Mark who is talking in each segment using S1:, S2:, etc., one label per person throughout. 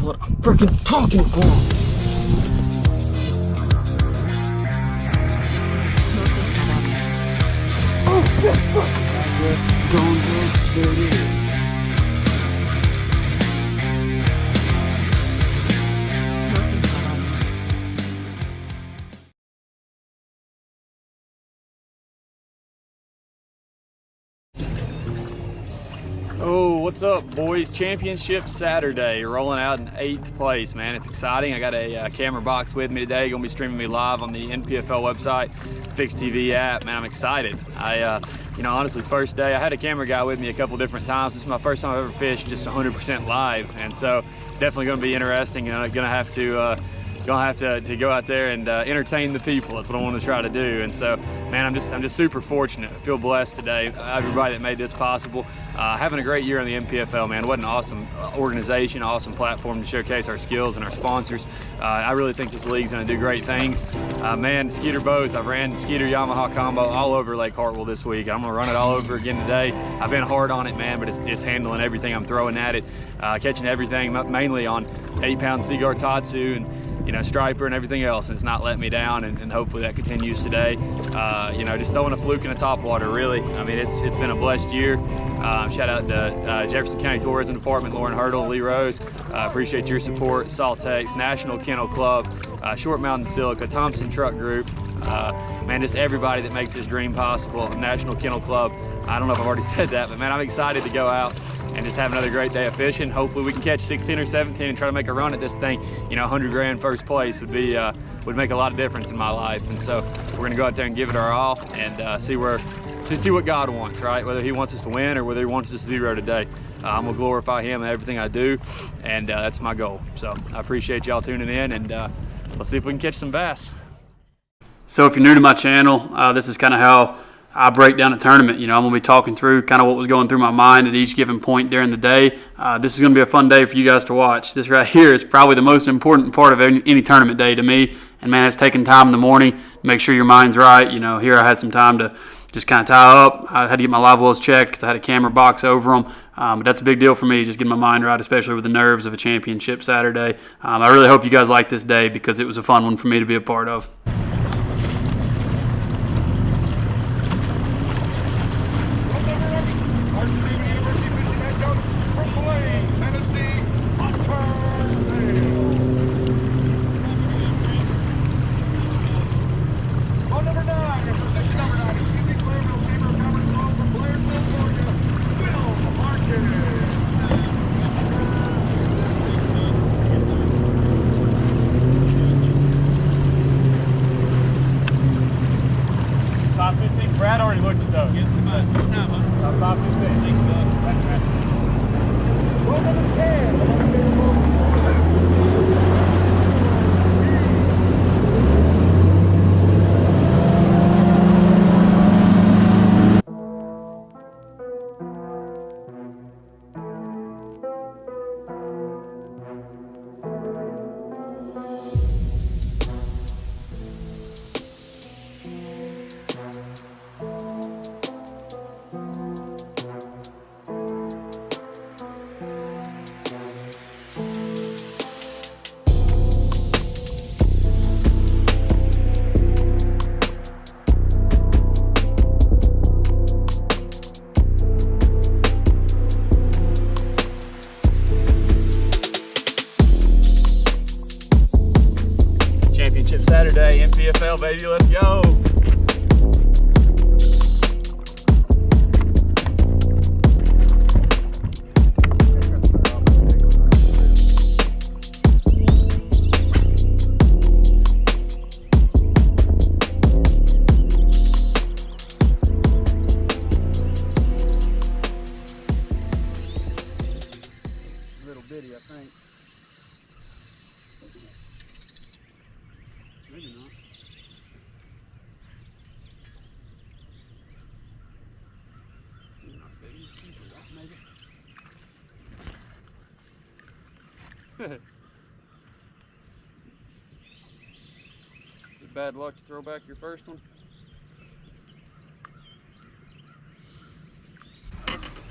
S1: what I'm freaking talking about. Oh, shit, fuck. Going good. There it is. Oh, what's up, boys? Championship Saturday, rolling out in 8th place, man. It's exciting. I got a camera box with me today. Gonna be streaming me live on the NPFL website, Fixed TV app. Man, I'm excited. You know, honestly, first day, I had a camera guy with me a couple different times. This is my first time I've ever fished just 100% live, and so definitely gonna be interesting. Gonna have to go out there and entertain the people. That's what I want to try to do. And so, man, I'm just super fortunate. I feel blessed today. Everybody that made this possible, having a great year on the NPFL, man. What an awesome organization, awesome platform to showcase our skills and our sponsors. I really think this league's going to do great things. Man, Skeeter boats. I've ran Skeeter Yamaha combo all over Lake Hartwell this week. I'm going to run it all over again today. I've been hard on it, man, but it's handling everything I'm throwing at it, catching everything, mainly on 8-pound Seaguar Tatsu and, you know, striper and everything else, and it's not letting me down, and hopefully that continues today. You know, just throwing a fluke in the top water, really. I mean, it's been a blessed year. Shout out to Jefferson County Tourism Department, Lauren Hurdle, Lee Rose. Appreciate your support. Saltex, National Kennel Club, Short Mountain Silica, Thompson Truck Group. Man, just everybody that makes this dream possible. National Kennel Club. I don't know if I've already said that, but man, I'm excited to go out and just have another great day of fishing. Hopefully we can catch 16 or 17 and try to make a run at this thing. You know, 100 grand first place would make a lot of difference in my life. And so we're gonna go out there and give it our all and see what God wants, right? Whether he wants us to win or whether he wants us to zero today. I'm gonna glorify him in everything I do, and that's my goal. So I appreciate y'all tuning in, and let's see if we can catch some bass. So if you're new to my channel, this is kind of how I break down a tournament. You know, I'm going to be talking through kind of what was going through my mind at each given point during the day. This is going to be a fun day for you guys to watch. This right here is probably the most important part of any tournament day to me. And man, it's taking time in the morning to make sure your mind's right. You know, here I had some time to just kind of tie up. I had to get my live wells checked because I had a camera box over them. But that's a big deal for me, just getting my mind right, especially with the nerves of a championship Saturday. I really hope you guys like this day because it was a fun one for me to be a part of.
S2: Brad already looked at those. Top 15. Saturday, NPFL, baby, let's go. Little bitty, I think. Maybe not. Not big. Maybe. Is it bad luck to throw back your first one?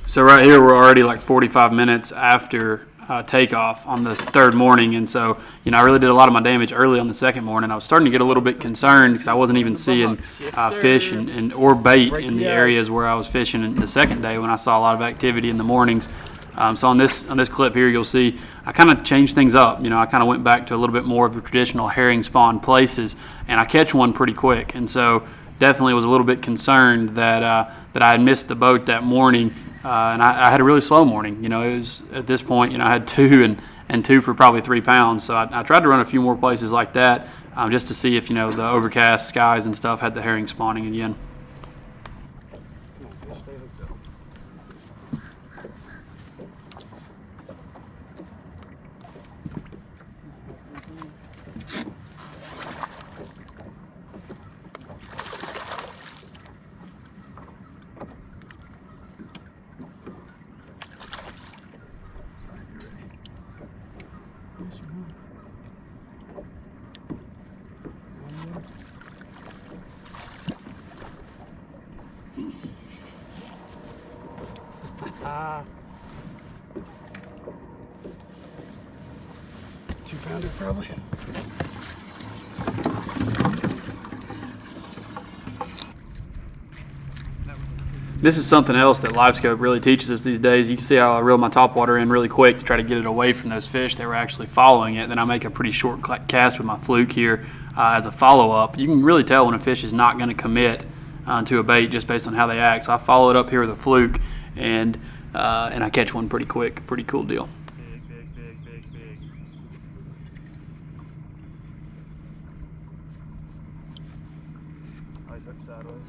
S2: So right here we're already like 45 minutes after
S3: takeoff on this third morning, and so I really did a lot of my damage early on the second morning. I was starting to get a little bit concerned because I wasn't even seeing fish or bait in the areas where I was fishing the second day when I saw a lot of activity in the mornings. So on this clip here, you'll see I kind of changed things up. I kind of went back to a little bit more of the traditional herring spawn places, and I catch one pretty quick. And so definitely was a little bit concerned that I had missed the boat that morning. And I had a really slow morning. It was at this point, I had two and two for probably 3 pounds. So I tried to run a few more places like that just to see if, the overcast skies and stuff had the herring spawning again. Two-pounder probably. This is something else that LiveScope really teaches us these days. You can see how I reel my topwater in really quick to try to get it away from those fish that were actually following it. Then I make a pretty short cast with my fluke here as a follow-up. You can really tell when a fish is not going to commit to a bait just based on how they act. So I follow it up here with a fluke, and I catch one pretty quick. Pretty cool deal.
S1: Big. Oh, he's hooked sideways.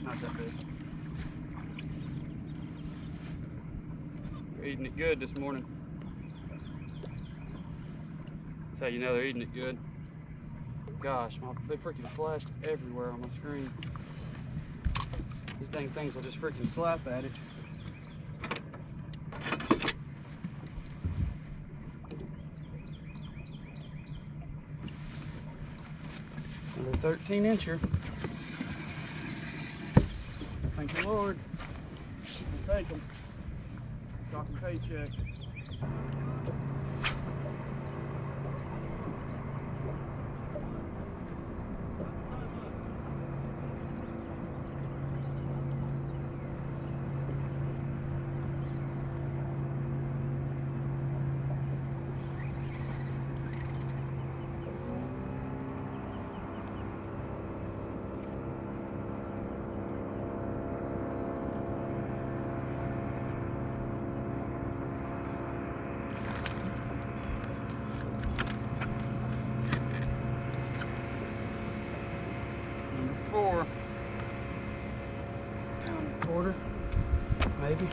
S1: Not that big. They're eating it good this morning. That's how you know they're eating it good. Gosh, they freaking flashed everywhere on my screen. These dang things will just freaking slap at it. Another 13-incher. Thank you, Lord. I'll take them. Talking paychecks. Number 4. Pound and a quarter, maybe.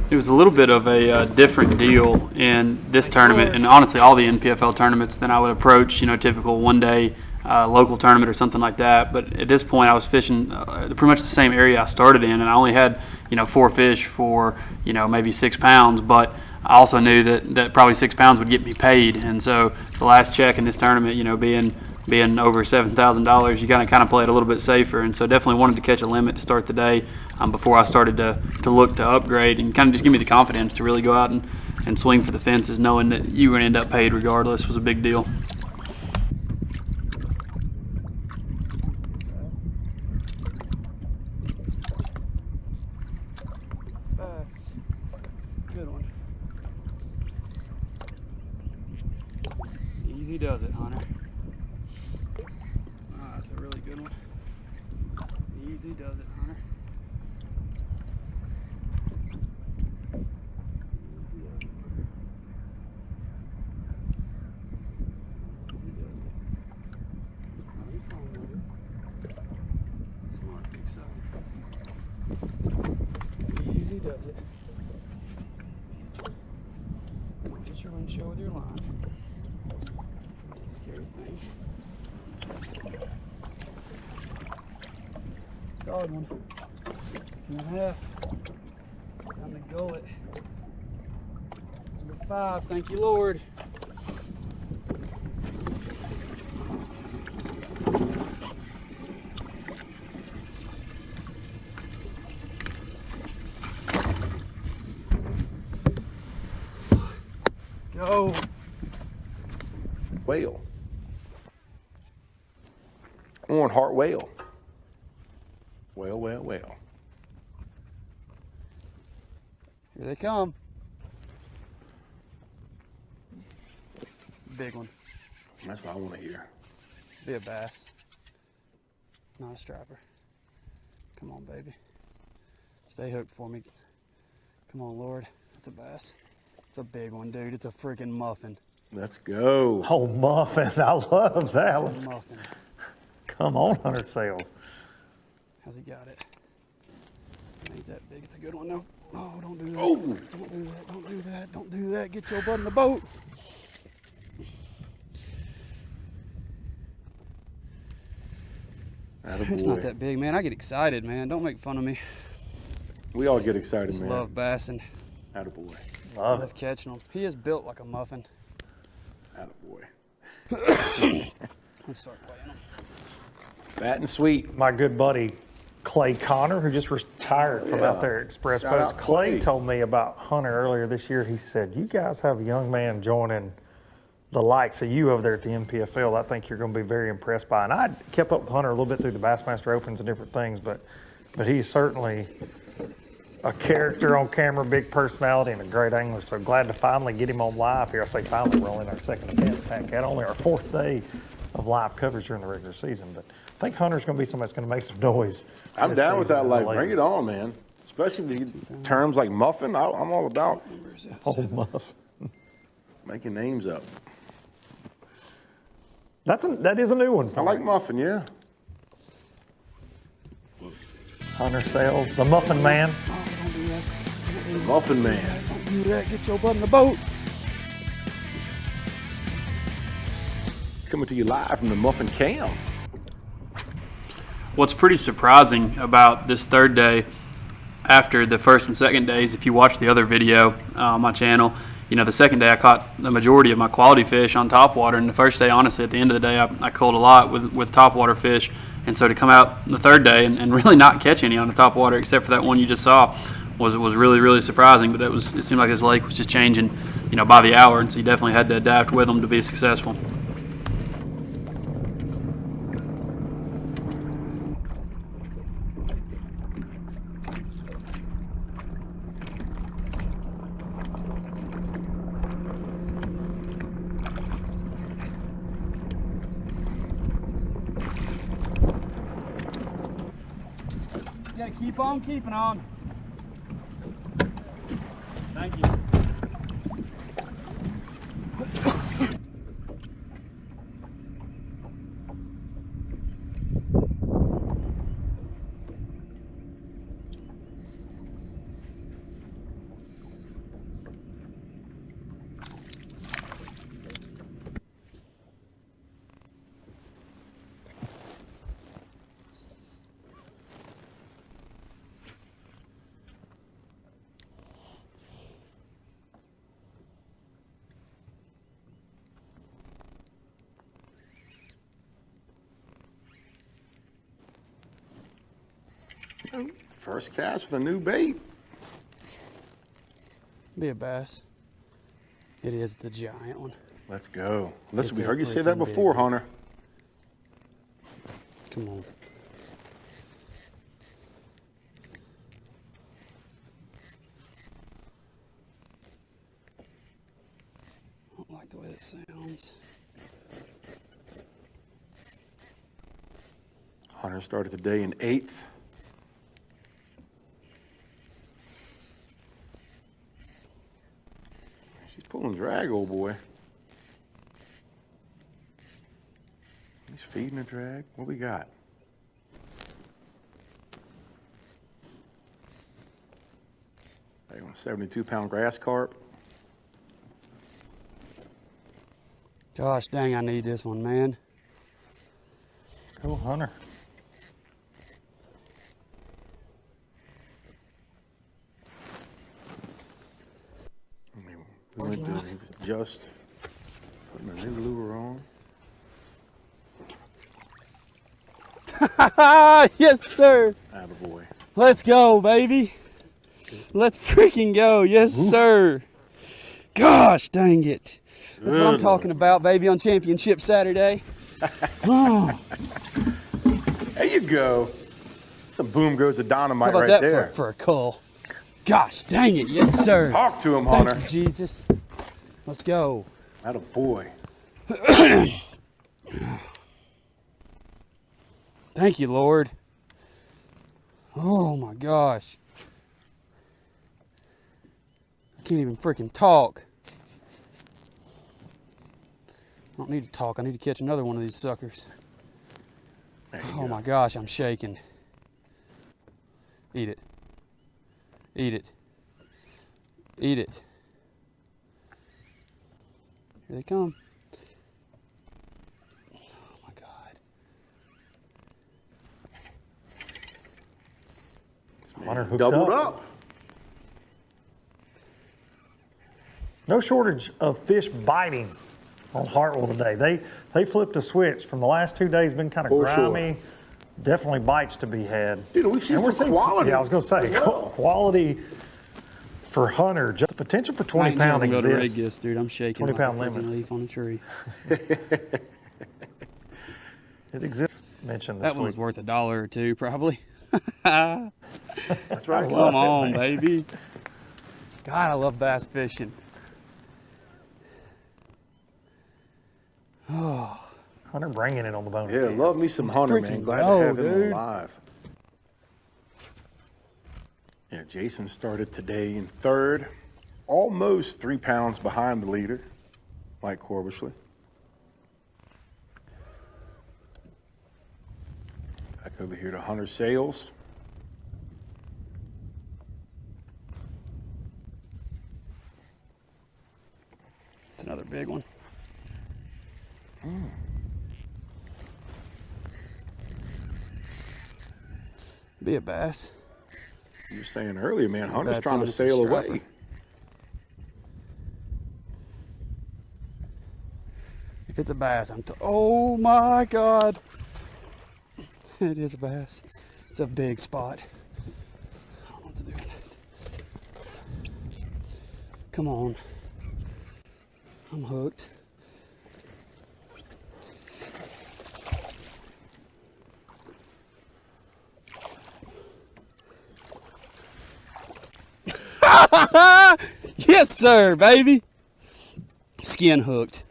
S3: It was a little bit of a different deal in this tournament, and honestly all the NPFL tournaments, than I would approach, typical one-day local tournament or something like that. But at this point I was fishing pretty much the same area I started in, and I only had 4 fish for maybe 6 pounds, but I also knew that probably 6 pounds would get me paid. And so the last check in this tournament, being over $7,000, you gotta kind of play it a little bit safer. And so definitely wanted to catch a limit to start the day before I started to look to upgrade, and kind of just give me the confidence to really go out and swing for the fences, knowing that you were going to end up paid regardless was a big deal.
S1: Good one. Easy does it, Hunter. Ah, that's a really good one. Easy does it, Hunter. Easy does it. Get your windshield with your line. That's a scary thing. Solid one. 2.5. Time to gull it. Number 5. Thank you, Lord.
S2: go.
S4: Whale. On Hartwell. Whale, whale, whale.
S3: Here they come. Big one.
S4: That's what I want to hear.
S3: Be a bass. Not a strapper. Come on, baby. Stay hooked for me. Come on, Lord. It's a bass. It's a big one, dude. It's a freaking muffin.
S4: Let's go.
S2: Oh, muffin. I love that one.
S3: Muffin.
S2: Come on, Hunter Sales.
S3: How's he got it? Ain't that big. It's a good one, though. Oh, don't do that.
S4: Oh.
S3: Don't do that. Don't do that. Don't do that. Get your butt in the boat. It's not that big, man. I get excited, man. Don't make fun of me.
S4: We all get excited,
S3: Just
S4: man.
S3: love bassing.
S4: Attaboy.
S3: Love catching them. He is built like a muffin.
S4: Attaboy.
S3: Let's start playing them.
S4: Fat and sweet.
S2: My good buddy Clay Connor, who just retired from out there at Express
S4: Shout
S2: Boats.
S4: out
S2: Clay
S4: Clay.
S2: told me about Hunter earlier this year. He said, you guys have a young man joining the likes of you over there at the NPFL. I think you're going to be very impressed by. And I kept up with Hunter a little bit through the Bassmaster Opens and different things, but he's certainly a character on camera, big personality, and a great angler. So glad to finally get him on live here. I say finally, we're only in our second attempt at only our fourth day of live coverage during the regular season. But I think Hunter's going to be somebody that's going to make some noise.
S4: I'm
S2: this
S4: down with that
S2: season.
S4: life. Bring it on, man. Especially these terms like muffin. I'm all about
S2: Oh, muff.
S4: making names up.
S2: That is a new one.
S4: I like muffin, yeah.
S2: Hunter Sales, the Muffin Man.
S3: Oh, don't do that.
S4: The Muffin Man.
S3: Don't do that. Get your butt in the boat.
S4: Coming to you live from the Muffin Cam.
S3: What's pretty surprising about this third day after the first and second days, if you watch the other video on my channel, you know, the second day I caught the majority of my quality fish on topwater, and the first day, honestly, at the end of the day, I caught a lot with topwater fish. And so to come out the third day and really not catch any on the topwater except for that one you just saw was really, really surprising. But it seemed like this lake was just changing, you know, by the hour, and so you definitely had to adapt with them to be successful. You gotta keep on keeping on. Thank you.
S4: First cast with a new bait.
S3: Be a bass. It is. It's a giant one.
S4: Let's go. Listen,
S3: It's
S4: we
S3: a
S4: heard you say that
S3: freaking
S4: before,
S3: big
S4: Hunter.
S3: Come on. I don't like the way it sounds.
S4: Hunter started the day in 8th. She's pulling drag, old boy. He's feeding the drag. What we got? They want a 72-pound grass carp.
S3: Gosh dang, I need this one, man.
S2: Go Hunter.
S4: We went to, he was just putting a new lure on.
S3: Yes, sir.
S4: Attaboy.
S3: Let's go, baby. Let's freaking go. Yes, sir. Gosh dang it. That's what I'm talking about, baby, on Championship Saturday. Oh.
S4: There you go. Some boom goes the dynamite
S3: How about
S4: right
S3: that
S4: there.
S3: for a cull? Gosh dang it, yes sir.
S4: Talk to him, Hunter.
S3: Thank you, Jesus. Let's go.
S4: Atta boy.
S3: Thank you, Lord. Oh my gosh. I can't even freaking talk. I don't need to talk. I need to catch another one of these suckers. Oh my gosh, I'm shaking. Eat it. Eat it. Eat it. Here they come. Oh my God.
S2: Hunter hooked
S4: Doubled up.
S2: No shortage of fish biting on Hartwell today. They flipped a switch from the last 2 days, been kind of
S4: For
S2: grimy.
S4: sure.
S2: Definitely bites to be had.
S4: Dude, we've seen
S2: And
S4: some quality.
S2: Yeah, I was going to say,
S4: as well.
S2: quality for Hunter. Just the potential for 20 pound
S3: I ain't never gonna
S2: exists.
S3: rig this, dude. I'm shaking
S2: 20
S3: like a
S2: pound
S3: freaking
S2: limits.
S3: leaf on a tree.
S2: It exists. Mentioned this
S3: That one was
S2: week.
S3: worth $1 or $2, probably.
S4: That's right.
S3: Come on, baby. God, I love bass fishing.
S2: Hunter bringing it on the bonus.
S4: Yeah,
S2: cam.
S4: love me some Hunter, man.
S3: freaking
S4: Glad
S3: go,
S4: to have him
S3: dude.
S4: alive. Yeah, Jason started today in third, almost 3 pounds behind the leader, Mike Corbishley. Back over here to Hunter Sales.
S3: It's another big one. Be a bass.
S4: You were saying earlier, man, Hunter's
S3: bad
S4: trying to
S3: feeling it's a
S4: sail
S3: striper.
S4: away.
S3: If it's a bass, oh my God. It is a bass. It's a big spot. I don't know what to do with it. Come on. I'm hooked. Yes, sir, baby. Skin hooked.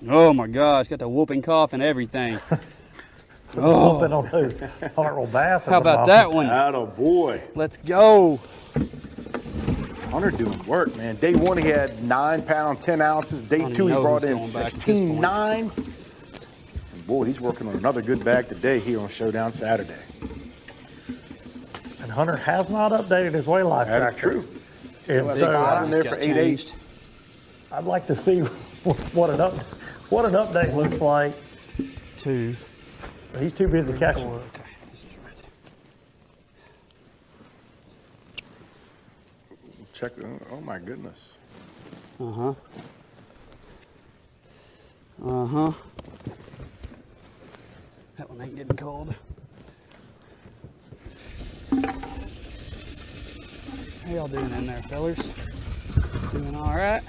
S3: Oh my gosh, got the whooping cough and everything. Oh,
S2: Bumping on those Hartwell bass.
S3: how about that one?
S4: Atta boy.
S3: Let's go.
S4: Hunter doing work, man. Day one, he had 9 pound, 10 ounces. Day
S3: don't
S4: two, he
S3: even know
S4: brought
S3: who's
S4: in
S3: going back at this
S4: 16,
S3: point.
S4: 9. And boy, he's working on another good bag today here on Showdown Saturday.
S2: And Hunter has not updated his weigh life
S4: That is
S2: tracker.
S4: true.
S2: And
S4: Big
S2: so
S4: size.
S2: I,
S4: there for 8.8.
S2: I'd like to see what an update looks like.
S3: 2,
S2: He's too busy
S3: 4.
S2: catching.
S3: Okay, this is right.
S4: Check. Oh my goodness.
S3: Uh huh. That one ain't getting cold. How y'all doing in there, fellers? Doing all right?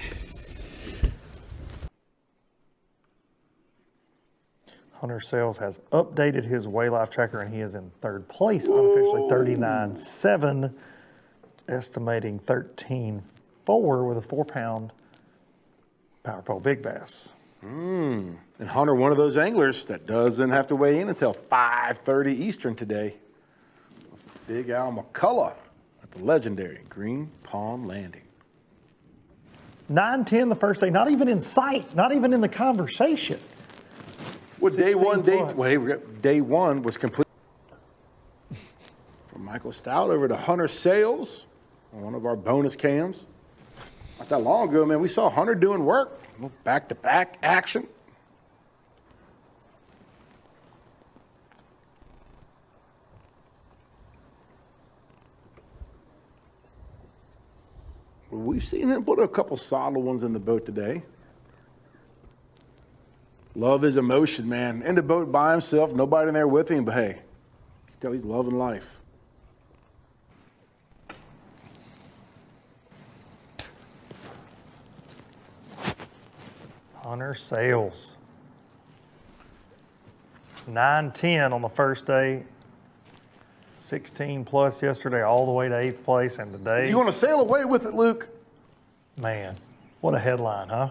S2: Hunter Sales has updated his weigh life tracker and he is in third place unofficially, 39.7, estimating 13.4 with a 4 pound power pole big bass.
S4: And Hunter, one of those anglers that doesn't have to weigh in until 5:30 Eastern today. Big Al McCullough at the legendary Green Pond Landing.
S2: 9:10 the first day, not even in sight, not even in the conversation.
S4: Well, day one
S2: $16.
S4: was complete. From Michael Stout over to Hunter Sales on one of our bonus cams. Not that long ago, man, we saw Hunter doing work. Back-to-back action. Well, we've seen him put a couple solid ones in the boat today. Love his emotion, man. In the boat by himself, nobody in there with him, but hey, you can tell he's loving life.
S2: Hunter Sales. 9-10 on the first day. 16 plus yesterday, all the way to 8th place, and today.
S4: You want to sail away with it, Luke?
S2: Man, what a headline, huh?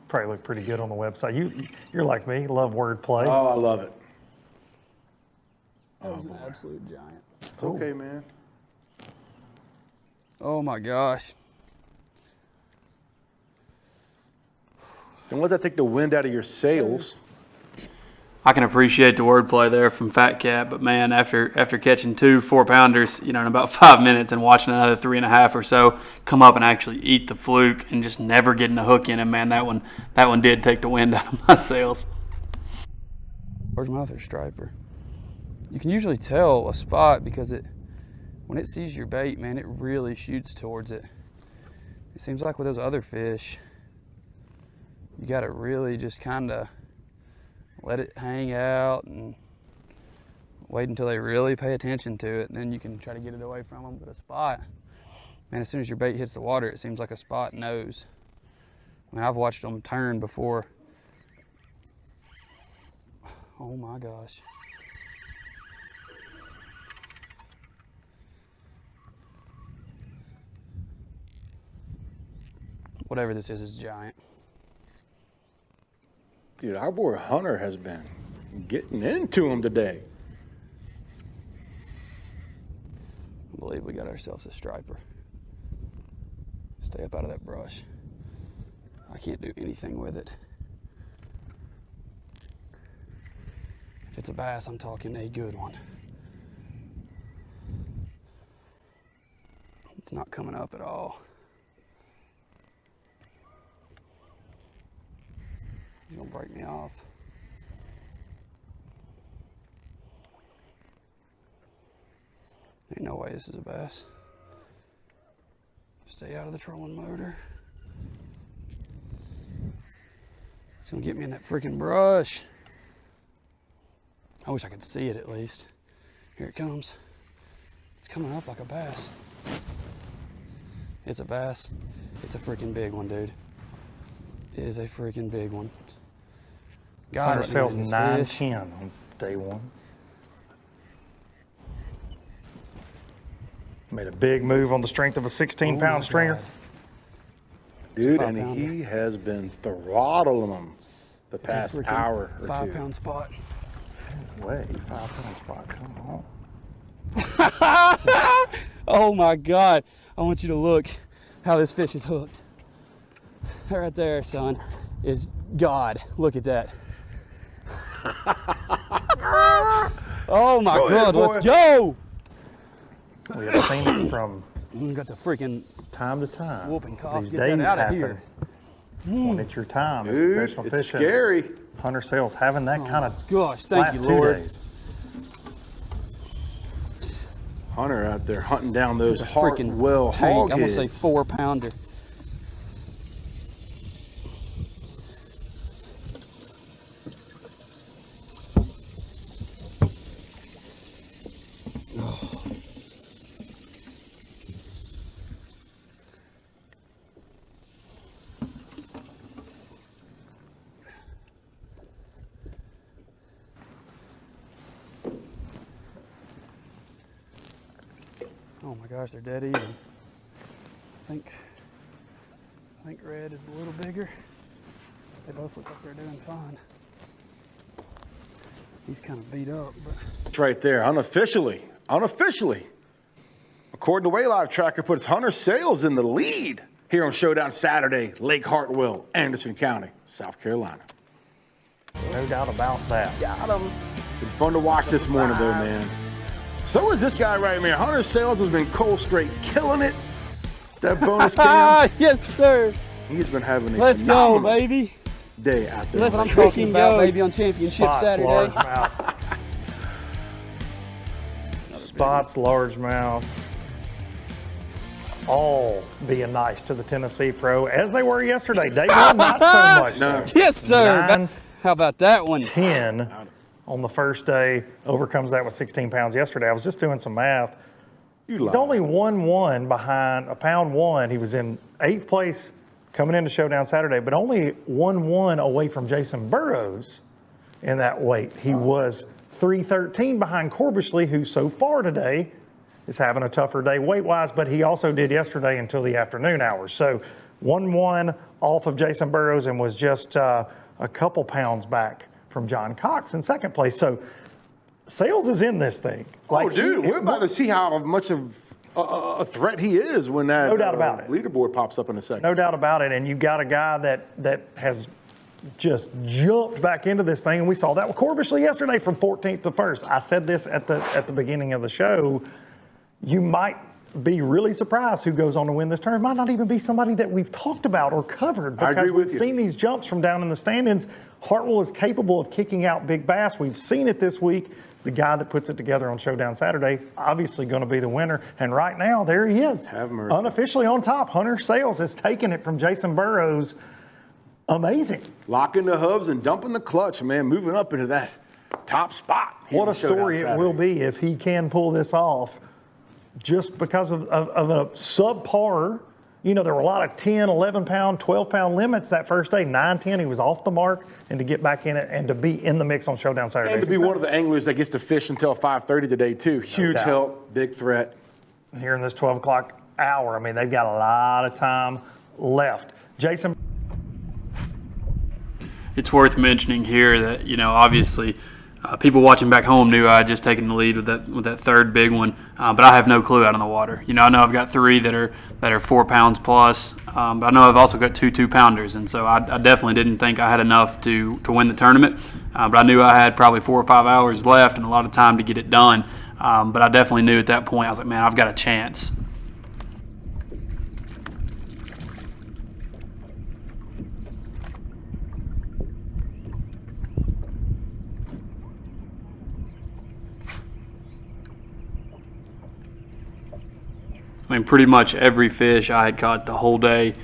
S2: Probably look pretty good on the website. You're like me, love wordplay.
S4: Oh, I love it.
S3: That was an absolute giant.
S4: It's okay, man.
S3: Oh my gosh.
S4: Don't let that take the wind out of your sails.
S3: I can appreciate the wordplay there from Fat Cat, but man, after catching 2 4-pounders, in about 5 minutes and watching another 3.5 or so come up and actually eat the fluke and just never getting a hook in him, man, that one did take the wind out of my sails. Largemouth or striper. You can usually tell a spot because when it sees your bait, man, it really shoots towards it. It seems like with those other fish, you got to really just kind of let it hang out and wait until they really pay attention to it, and then you can try to get it away from them. But a spot, man, as soon as your bait hits the water, it seems like a spot knows. I mean, I've watched them turn before. Oh my gosh. Whatever this is giant.
S4: Dude, our boy Hunter has been getting into him today.
S3: I believe we got ourselves a striper. Stay up out of that brush. I can't do anything with it. If it's a bass, I'm talking a good one. It's not coming up at all. He's gonna break me off. Ain't no way this is a bass. Stay out of the trolling motor. It's gonna get me in that freaking brush. I wish I could see it at least. Here it comes. It's coming up like a bass. It's a bass. It's a freaking big one, dude. It is a freaking big one. God,
S2: Hunter Sales 9-10 on day one. Made a big move on the strength of a 16-pound stringer.
S4: Dude, and he has been throttling them the past hour or
S3: 5-pound spot.
S2: Wait, 5-pound spot, come on.
S3: Oh my God. I want you to look how this fish is hooked. That right there, son, is God. Look at that. Oh my God, let's go!
S2: We have seen it from
S3: We got the freaking
S2: time to time.
S3: whooping cough.
S2: These
S3: Get that
S2: days
S3: out of
S2: happen
S3: here.
S2: when it's your time. As
S4: Dude,
S2: professional
S4: it's
S2: fishing.
S4: scary.
S2: Hunter Sales having that kind of
S3: Gosh, thank
S2: last
S3: you,
S2: 2
S3: Lord.
S2: days.
S4: Hunter out there hunting down those
S3: Freaking
S4: Hartwell
S3: tank.
S4: hog
S3: I'm gonna say
S4: heads.
S3: 4-pounder. Oh my gosh, they're dead even. I think red is a little bigger. They both look like they're doing fine. He's kind of beat up, but
S4: It's right there, unofficially. According to Waylife Tracker, puts Hunter Sales in the lead here on Showdown Saturday, Lake Hartwell, Anderson County, South Carolina.
S2: No doubt about that.
S4: Got him. Been fun to watch this morning, though, man. So is this guy right here. Hunter Sales has been cold straight killing it. That bonus cam,
S3: yes, sir.
S4: he's been having a
S3: Let's go,
S4: phenomenal
S3: baby.
S4: day out there.
S3: That's what I'm talking about, baby, on Championship
S2: Spots,
S3: Saturday.
S2: largemouth. Spots, largemouth. All being nice to the Tennessee Pro, as they were yesterday. Day one, not so much.
S4: No.
S2: though.
S3: Yes, sir.
S2: 9-10
S3: How about that one?
S2: on the first day, overcomes that with 16 pounds yesterday. I was just doing some math.
S4: You
S2: He's
S4: lied.
S2: only 1-1 behind a pound one. He was in 8th place coming into Showdown Saturday, but only 1-1 away from Jason Burrows in that weight. He was 313 behind Corbishley, who so far today is having a tougher day weight-wise, but he also did yesterday until the afternoon hours. So 1-1 off of Jason Burrows and was just a couple pounds back from John Cox in second place. So Sales is in this thing.
S4: Oh, dude, we're about to see how much of a threat he is when that
S2: no doubt about it.
S4: Leaderboard pops up in a second.
S2: No doubt about it. And you got a guy that has just jumped back into this thing, and we saw that with Corbishley yesterday from 14th to 1st. I said this at the beginning of the show. You might be really surprised who goes on to win this tournament. Might not even be somebody that we've talked about or covered, because we've seen these jumps from down in the standings. Hartwell is capable of kicking out big bass. We've seen it this week. The guy that puts it together on Showdown Saturday, obviously going to be the winner. And right now, there he is.
S4: Have mercy.
S2: Unofficially on top. Hunter Sales is taking it from Jason Burrows. Amazing.
S4: Locking the hubs and dumping the clutch, man, moving up into that top spot.
S2: What a story it will be if he can pull this off, just because of a subpar. You know, there were a lot of 10, 11 pound, 12 pound limits that first day. 9, 10, he was off the mark, and to get back in it and to be in the mix on Showdown Saturday.
S4: And to be one of the anglers that gets to fish until 5:30 today, too. Huge help, big threat.
S2: Here in this 12 o'clock hour, I mean, they've got a lot of time left. Jason.
S3: It's worth mentioning here that, you know, obviously people watching back home knew I had just taken the lead with that third big one, but I have no clue out on the water. You know, I know I've got 3 that are 4 pounds plus, but I know I've also got 2 2-pounders, and so I definitely didn't think I had enough to win the tournament, but I knew I had probably 4 or 5 hours left and a lot of time to get it done, but I definitely knew at that point, I was like, man, I've got a chance. I mean, pretty much every fish I had caught the whole day,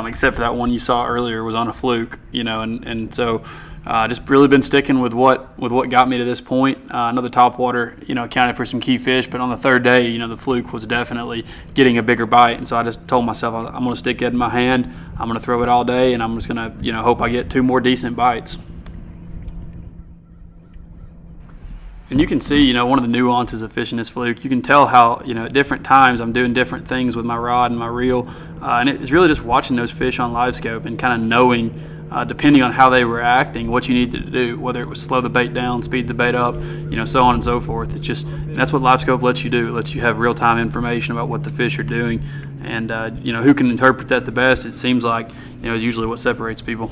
S3: except for that one you saw earlier was on a fluke, you know, and so just really been sticking with what got me to this point. I know the topwater, you know, accounted for some key fish, but on the third day, you know, the fluke was definitely getting a bigger bite, and so I just told myself I'm going to stick it in my hand, I'm going to throw it all day, and I'm just going to, you know, hope I get 2 more decent bites. And you can see, you know, one of the nuances of fishing this fluke. You can tell how, you know, at different times I'm doing different things with my rod and my reel. And it's really just watching those fish on live scope and kind of knowing, depending on how they were acting, what you need to do, whether it was slow the bait down, speed the bait up, you know, so on and so forth. It's just, that's what live scope lets you do. It lets you have real-time information about what the fish are doing. And, you know, who can interpret that the best, it seems like, you know, is usually what separates people.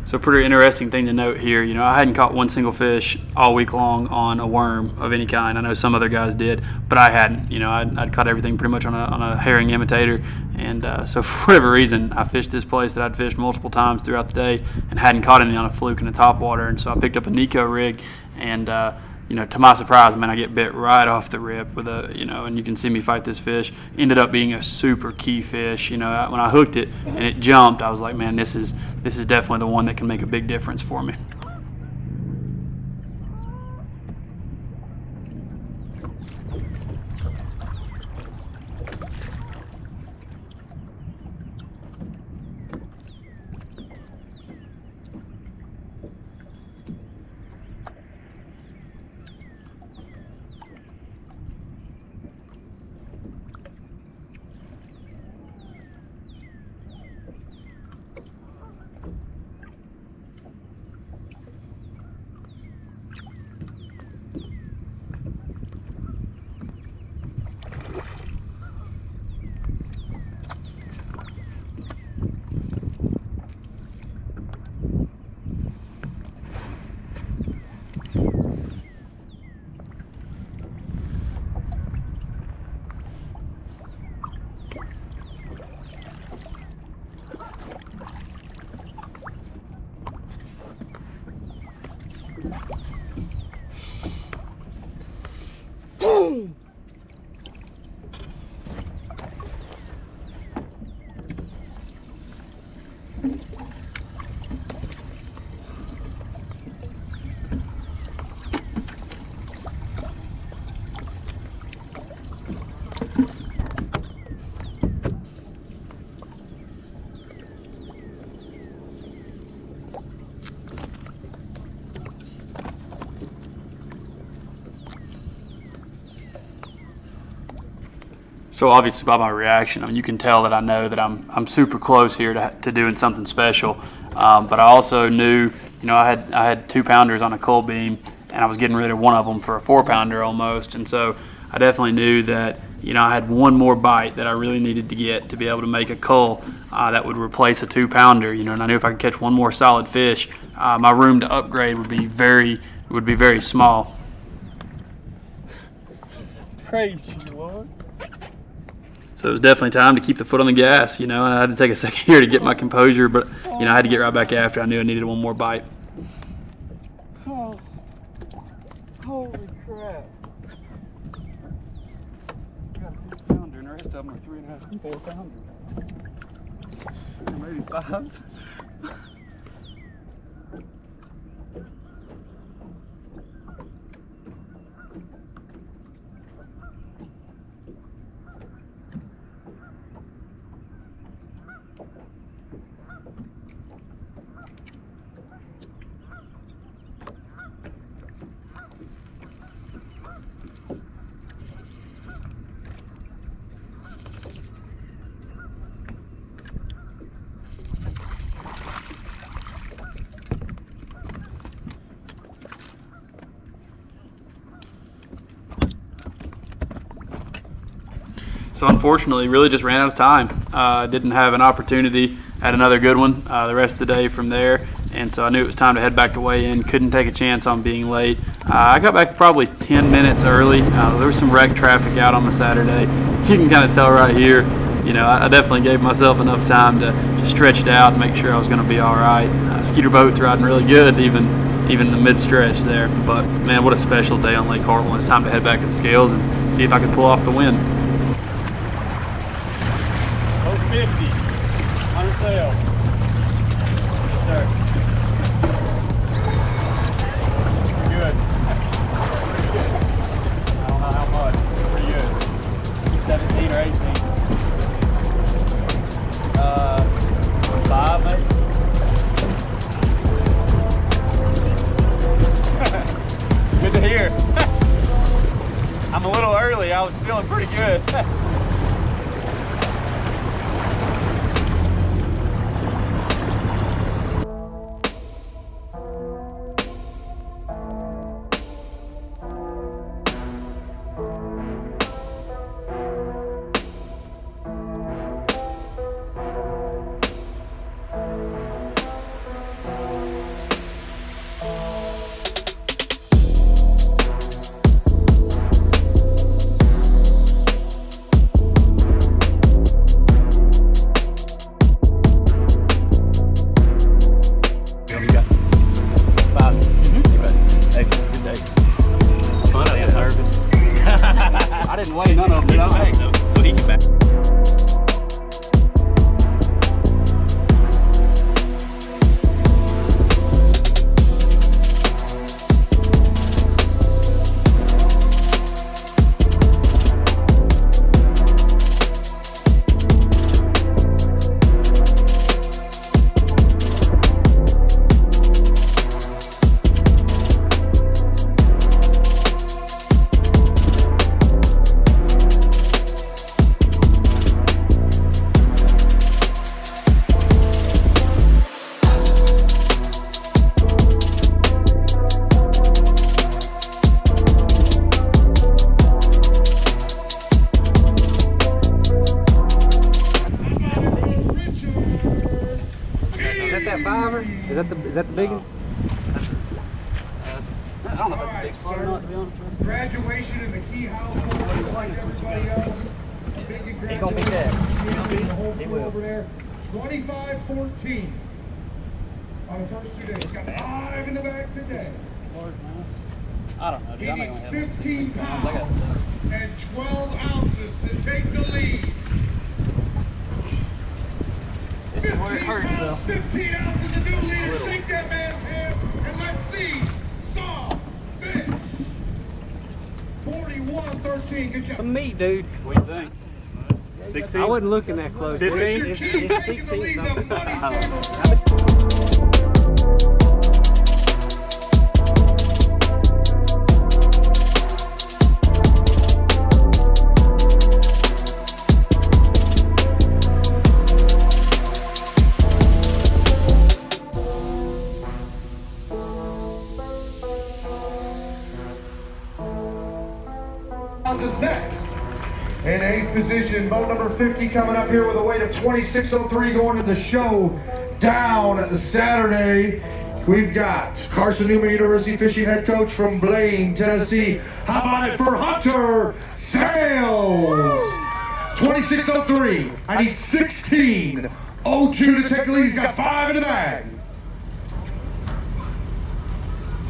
S3: So pretty interesting thing to note here, you know, I hadn't caught one single fish all week long on a worm of any kind. I know some other guys did, but I hadn't. You know, I'd caught everything pretty much on a herring imitator, and so for whatever reason, I fished this place that I'd fished multiple times throughout the day and hadn't caught any on a fluke in the topwater, and so I picked up a Nico rig, and you know, to my surprise, man, I get bit right off the rip with a, you know, and you can see me fight this fish. Ended up being a super key fish. You know, when I hooked it and it jumped, I was like, man, this is definitely the one that can make a big difference for me. So obviously by my reaction, I mean, you can tell that I know that I'm super close here to doing something special. But I also knew, I had 2-pounders on a cull beam, and I was getting rid of one of them for a 4-pounder almost. And so I definitely knew that, I had one more bite that I really needed to get to be able to make a cull that would replace a 2-pounder. And I knew if I could catch one more solid fish, my room to upgrade would be very small.
S1: Crazy, Lord.
S3: So it was definitely time to keep the foot on the gas, and I had to take a second here to get my composure, but, I had to get right back after. I knew I needed one more bite.
S1: Oh, holy crap. Got a 2-pounder, and the rest of them are 3.5 and 4-pounders. Or maybe 5s.
S3: So unfortunately, really just ran out of time. Didn't have an opportunity at another good one the rest of the day from there. And so I knew it was time to head back to weigh in. Couldn't take a chance on being late. I got back probably 10 minutes early. There was some wreck traffic out on the Saturday. You can kind of tell right here. I definitely gave myself enough time to stretch it out and make sure I was going to be all right. Skeeter boat's riding really good, even the mid-stretch there. But man, what a special day on Lake Hartwell. It's time to head back to the scales and see if I could pull off the win.
S1: 50 on the sail. Yes, sir. Good. I don't know how much. Pretty good. 17 or 18. 5 maybe. Good to hear. I'm a little early. I was feeling pretty good. I didn't weigh none of them, did I? So he can back. Is that the big one? I don't know if that's a big spot or not, to be honest with you.
S5: Graduation in the key household, just like everybody else. Big
S1: He gonna be dead.
S5: congratulations. The whole
S1: He
S5: crew
S1: will.
S5: over there. 25-14 on the first 2 days. Got 5 in the back today.
S1: I don't know, dude.
S5: He
S1: I'm not
S5: needs
S1: gonna have
S5: 15
S1: I
S5: pounds
S1: got
S5: and 12 ounces to take the lead.
S1: This is where it hurts, though.
S5: 15 ounces to do leader. Shake that man's hand and let's see some fish. 41-13. Good job.
S1: some meat, dude. What do you think? 16?
S6: I wasn't looking that close.
S1: 15?
S5: Richard
S1: It's
S5: King taking the
S1: 16
S5: lead. The
S1: something.
S5: money saver. position. Boat number 50 coming up here with a weight of 2603 going to the show down Saturday. We've got Carson Newman, University Fishing Head Coach from Blaine, Tennessee. How about it for Hunter Sales? 2603. I need 1602 to take the lead. He's got 5 in the bag.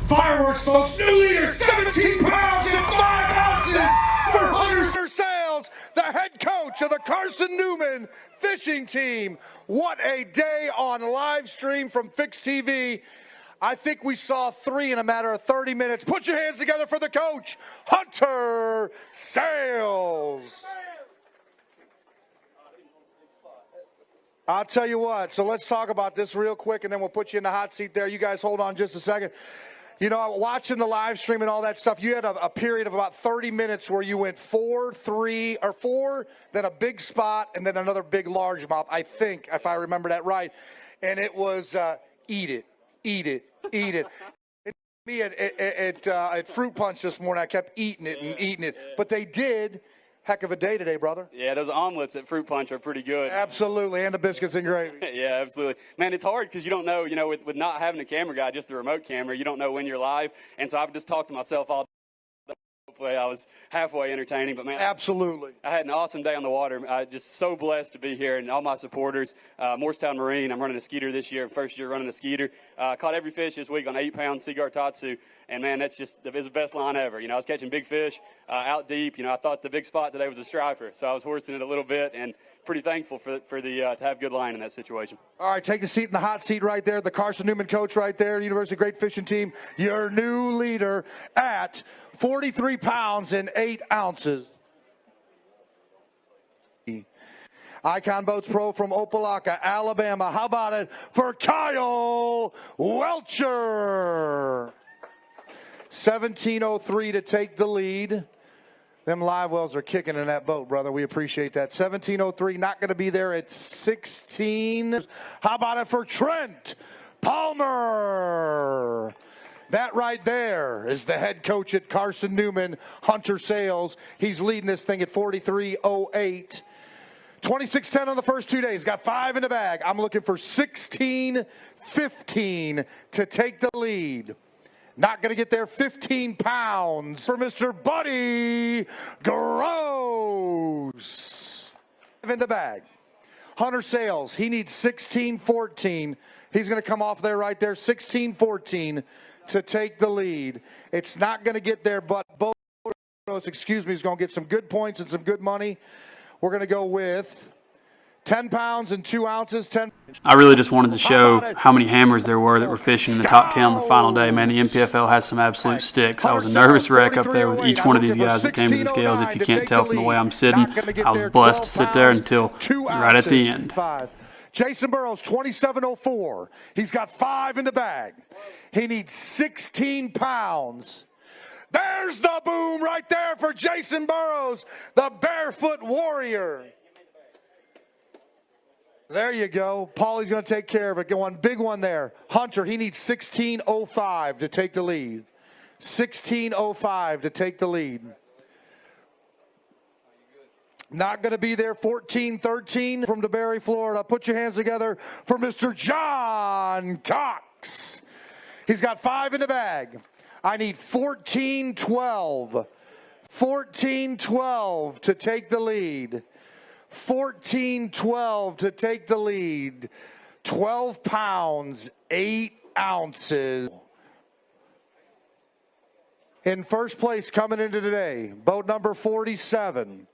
S5: Fireworks, folks. New leader, 17 pounds and 5 ounces for Hunter Sales, the head coach of the Carson Newman fishing team. What a day on live stream from Fix TV. I think we saw 3 in a matter of 30 minutes. Put your hands together for the coach, Hunter Sales. I'll tell you what, so let's talk about this real quick and then we'll put you in the hot seat there. You guys hold on just a second. You know, watching the live stream and all that stuff, you had a period of about 30 minutes where you went 4, 3, or 4, then a big spot, and then another big largemouth, I think, if I remember that right. And it was eat it, eat it, eat it. Me at Fruit Punch this morning, I kept eating it and eating it. But they did. Heck of a day today, brother.
S1: Yeah, those omelets at Fruit Punch are pretty good.
S5: Absolutely, and the biscuits and gravy.
S1: Yeah, absolutely. Man, it's hard because you don't know, with not having a camera guy, just the remote camera, you don't know when you're live. And so I've just talked to myself all day. Hopefully I was halfway entertaining, but man,
S5: absolutely.
S1: I had an awesome day on the water. Just so blessed to be here, and all my supporters. Morristown Marine, I'm running a skeeter this year, first year running a skeeter. Caught every fish this week on 8-pound Seaguar Tatsu, and man, it's the best line ever. I was catching big fish out deep. I thought the big spot today was a striper, so I was horsing it a little bit, and pretty thankful for to have good line in that situation.
S5: All right, take a seat in the hot seat right there. The Carson Newman coach right there, University Great Fishing Team, your new leader at 43 pounds and 8 ounces. Icon Boats Pro from Opelika, Alabama. How about it for Kyle Welcher? 17:03 to take the lead. Them live wells are kicking in that boat, brother. We appreciate that. 17:03, not going to be there at 16. How about it for Trent Palmer? That right there is the head coach at Carson Newman, Hunter Sales. He's leading this thing at 43:08. 26:10 on the first 2 days. Got 5 in the bag. I'm looking for 16:15 to take the lead. Not going to get there. 15 pounds for Mr. Buddy Gross. In the bag. Hunter Sales, he needs 16:14. He's going to come off there right there. 16:14 to take the lead. It's not going to get there, but both, is going to get some good points and some good money. We're going to go with 10 pounds and 2 ounces.
S3: I really just wanted to show how many hammers there were that were fishing in the top 10 on the final day. Man, the NPFL has some absolute sticks. I was a nervous wreck up there with each one of these guys that came to the scales. If you can't tell from the way I'm sitting, I was blessed to sit there until right at the end.
S5: Jason Burrows, 27:04. He's got 5 in the bag. He needs 16 pounds. There's the boom right there for Jason Burrows, the barefoot warrior. There you go. Paulie's going to take care of it. Go on, big one there. Hunter, he needs 16:05 to take the lead. 16:05 to take the lead. Not going to be there. 14:13 from DeBerry, Florida. Put your hands together for Mr. John Cox. He's got 5 in the bag. I need 14:12. 14:12 to take the lead. 14:12 to take the lead. 12 pounds, 8 ounces. In first place coming into today, boat number 47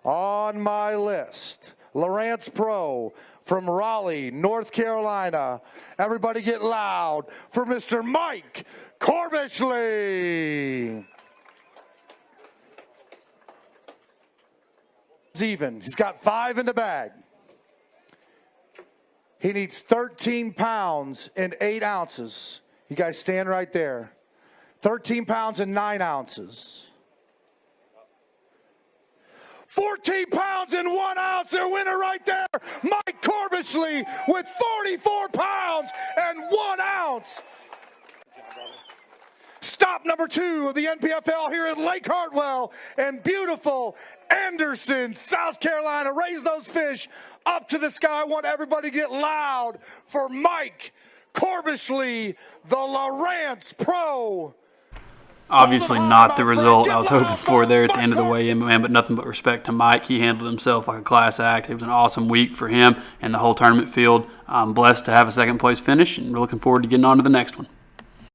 S5: on my list. Lawrence Pro from Raleigh, North Carolina. Everybody get loud for Mr. Mike Corbishley. Even. He's got 5 in the bag. He needs 13 pounds and 8 ounces. You guys stand right there. 13 pounds and 9 ounces. 14 pounds and 1 ounce. Their winner right there, Mike Corbishley with 44 pounds and 1 ounce. Stop. stop number 2 of the NPFL here at Lake Hartwell in beautiful Anderson, South Carolina. Raise those fish up to the sky. I want everybody to get loud for Mike Corbishley, the Lawrence Pro.
S3: Obviously not the result I was hoping for there at the end of the weigh-in, man, but nothing but respect to Mike. He handled himself like a class act. It was an awesome week for him and the whole tournament field. I'm blessed to have a second place finish, and we're looking forward to getting on to the next one.